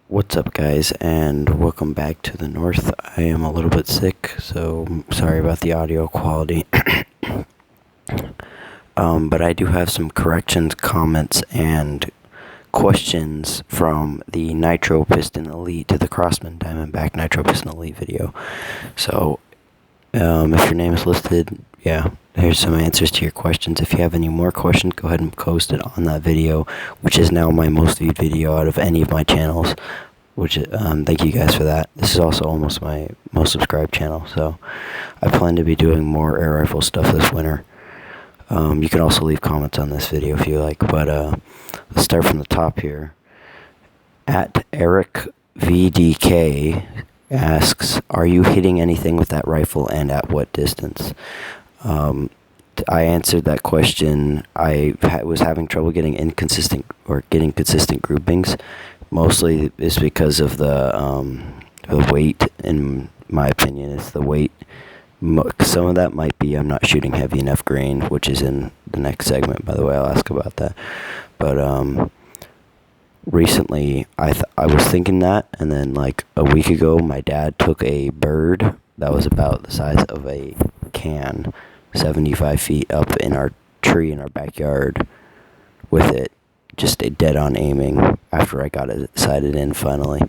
What's up, guys, and welcome back to the north. I am a little bit sick, so sorry about the audio quality. But I do have some corrections, comments, and questions from the Nitro Piston Elite to the Crosman Diamomdback Nitro Piston Elite video. So, if your name is listed, here's some answers to your questions. If you have any more questions, go ahead and post it on that video, which is now my most viewed video out of any of my channels. Which, thank you guys for that. This is also almost my most subscribed channel, so I plan to be doing more Airrifle stuff this winter. You can also leave comments on this video if you like, but let's start from the top here. At Eric VDK asks, are you hitting anything with that rifle and at what distance? I answered that question. I was having trouble getting consistent groupings. Mostly it's because of the weight. In my opinion, it's the weight. Some of that might be I'm not shooting heavy enough grain, which is in the next segment. By the way, I'll ask about that. But recently, I was thinking that, and then like a week ago, my dad took a bird that was about the size of a can, 75 feet up in our tree in our backyard, with it. Just a dead-on aiming after I got it sighted in finally,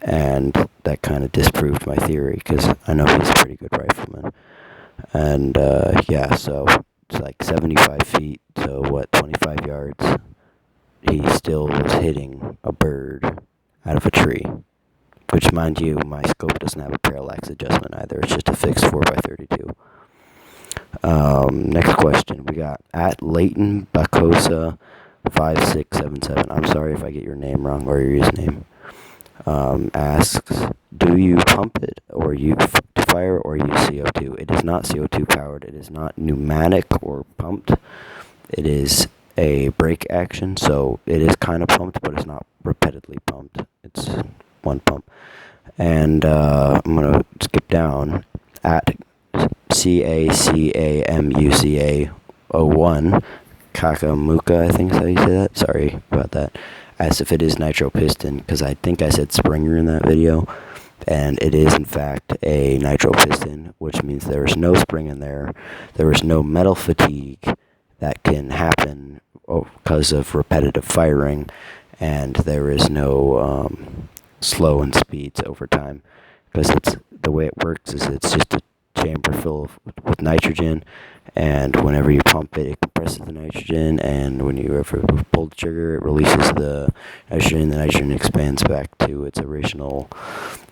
and that kind of disproved my theory because I know he's a pretty good rifleman. And so it's like 75 feet, so what, 25 yards? He still was hitting a bird out of a tree, which, mind you, my scope doesn't have a parallax adjustment either. It's just a fixed 4x32. Next question we got at Leighton Bacosa 5677. I'm sorry if I get your name wrong or your username. Asks, do you pump it or use fire or use CO2? It is not CO2 powered. It is not pneumatic or pumped. It is a brake action, so it is kind of pumped, but it's not repeatedly pumped. It's one pump. And I'm gonna skip down at CACAMUCA01. Kakamuka, I think is how you say that. Sorry about that. As if it is nitro piston, because I think I said Springer in that video, and it is in fact a nitro piston, which means there is no spring in there. There is no metal fatigue that can happen because of repetitive firing, and there is no slow in speeds over time, because it's the way it works is it's just a chamber full with nitrogen, and whenever you pump it, it compresses the nitrogen, and when you ever pull the trigger, it releases the nitrogen expands back to its original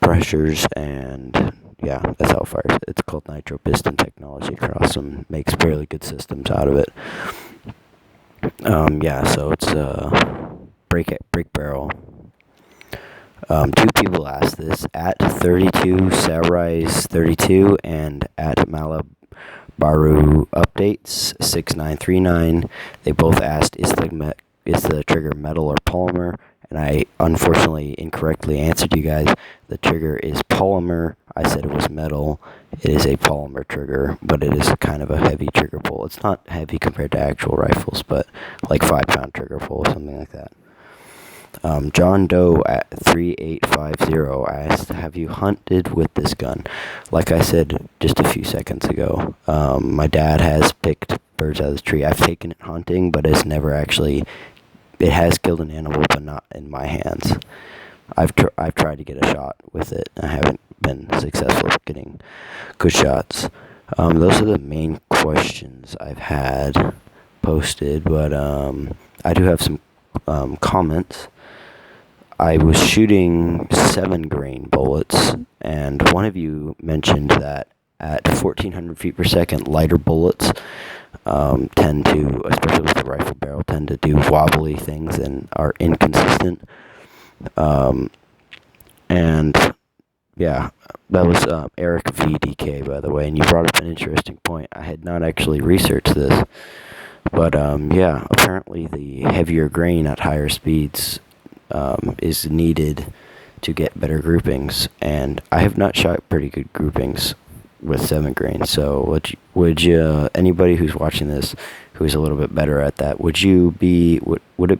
pressures, and yeah, that's how it fires. It's called nitro piston technology. Crosman makes fairly good systems out of it. So it's brake barrel. Two people asked this, at 32 Sarais 32 and at Malabaru Updates 6939. They both asked, is the trigger metal or polymer? And I unfortunately incorrectly answered you guys. The trigger is polymer. I said it was metal. It is a polymer trigger, but it is kind of a heavy trigger pull. It's not heavy compared to actual rifles, but like 5-pound trigger pull or something like that. John Doe at 3850 asked, have you hunted with this gun? Like I said just a few seconds ago, my dad has picked birds out of the tree. I've taken it hunting, but it's never actually, it has killed an animal, but not in my hands. I've tried to get a shot with it. I haven't been successful at getting good shots. Those are the main questions I've had posted, but I do have some comments. I was shooting 7-grain bullets, and one of you mentioned that at 1400 feet per second, lighter bullets tend to, especially with the rifle barrel, tend to do wobbly things and are inconsistent. That was Eric VDK, by the way, and you brought up an interesting point. I had not actually researched this, but apparently the heavier grain at higher speeds is needed to get better groupings, and I have not shot pretty good groupings with 7 grain. So would you anybody who's watching this who's a little bit better at that. Would it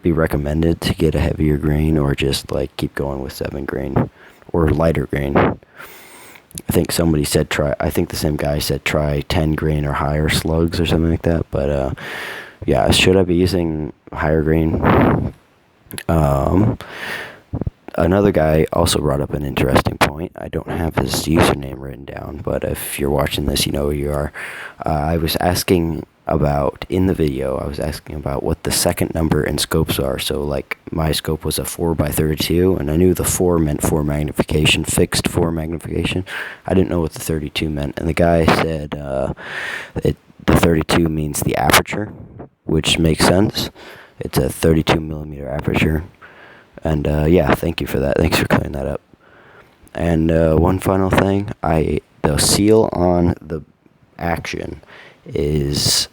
be recommended to get a heavier grain, or just like keep going with 7 grain or lighter grain? I think somebody said I think the same guy said try 10 grain or higher slugs or something like that. But yeah, should I be using higher grain? Another guy also brought up an interesting point. I don't have his username written down, but if you're watching this, you know who you are. I was asking about, in the video, I was asking about what the second number in scopes are. So, like, my scope was a 4x32, and I knew the 4 meant 4 magnification, fixed 4 magnification. I didn't know what the 32 meant, and the guy said the 32 means the aperture, which makes sense. It's a 32 millimeter aperture. And yeah, thank you for that. Thanks for clearing that up. And one final thing, the seal on the action is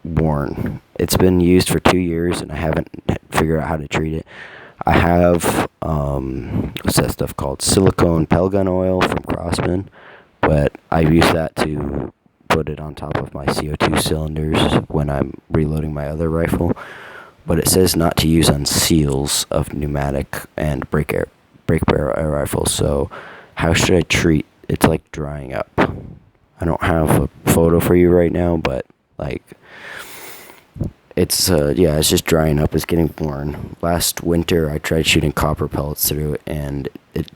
worn. It's been used for 2 years, and I haven't figured out how to treat it. I have what's that stuff called? Silicone pelgun oil from Crosman, but I use that to put it on top of my CO2 cylinders when I'm reloading my other rifle. But it says not to use on seals of pneumatic and brake barrel air rifles. So how should I treat? It's like drying up. I don't have a photo for you right now, but like it's yeah, it's just drying up. It's getting worn. Last winter, I tried shooting copper pellets through it, and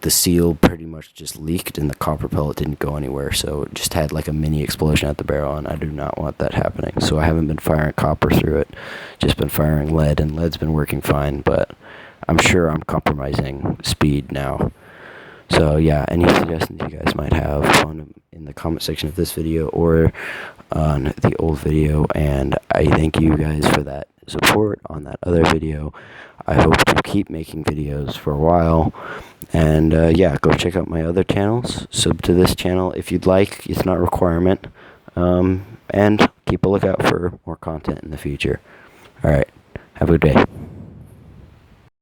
the seal pretty much just leaked, and the copper pellet didn't go anywhere. So it just had like a mini explosion at the barrel, and I do not want that happening. So I haven't been firing copper through it. Just been firing lead, and lead's been working fine. But I'm sure I'm compromising speed now. So yeah, any suggestions you guys might have in the comment section of this video or on the old video, and I thank you guys for that support on that other video. I hope to keep making videos for a while, and yeah, go check out my other channels. Sub to this channel if you'd like. It's not a requirement, and keep a lookout for more content in the future. Alright, have a good day.